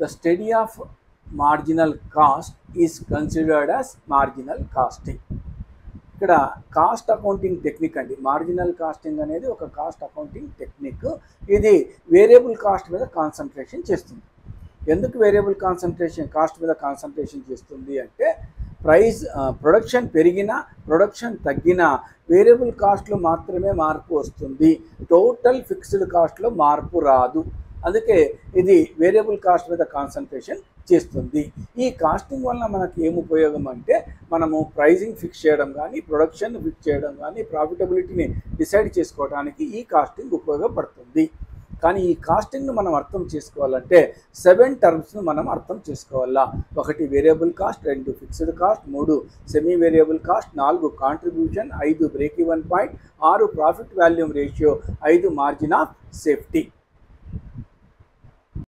The study of marginal cost is considered as marginal casting. ఇక్కడ cost accounting technique అండి. Marginal casting అనేది ఒక cost accounting technique. ఇది variable cost మీద concentration చేస్తుంది. ఎందుకు వేరియబుల్ కాస్ట్ మీద కాన్సన్ట్రేషన్ చేస్తుంది అంటే ప్రొడక్షన్ పెరిగినా ప్రొడక్షన్ తగ్గినా వేరియబుల్ కాస్ట్లో మాత్రమే మార్పు వస్తుంది, టోటల్ ఫిక్స్డ్ కాస్ట్లో మార్పు రాదు. అందుకే ఇది వేరియబుల్ కాస్ట్ మీద కాన్సన్ట్రేషన్ చేస్తుంది. ఈ కాస్టింగ్ వల్ల మనకి ఏం ఉపయోగం అంటే మనము ప్రైజింగ్ ఫిక్స్ చేయడం కానీ, ప్రొడక్షన్ ఫిక్స్ చేయడం కానీ, ప్రాఫిటబిలిటీని డిసైడ్ చేసుకోవడానికి ఈ కాస్టింగ్ ఉపయోగపడుతుంది. కానీ ఈ కాస్టింగ్ను మనం అర్థం చేసుకోవాలంటే 7 టర్మ్స్ను మనం అర్థం చేసుకోవాలా. 1 variable cost, 2 fixed cost, 3 semi variable cost, 4 contribution, 5 break even point, 6 profit volume ratio, 5 margin of safety.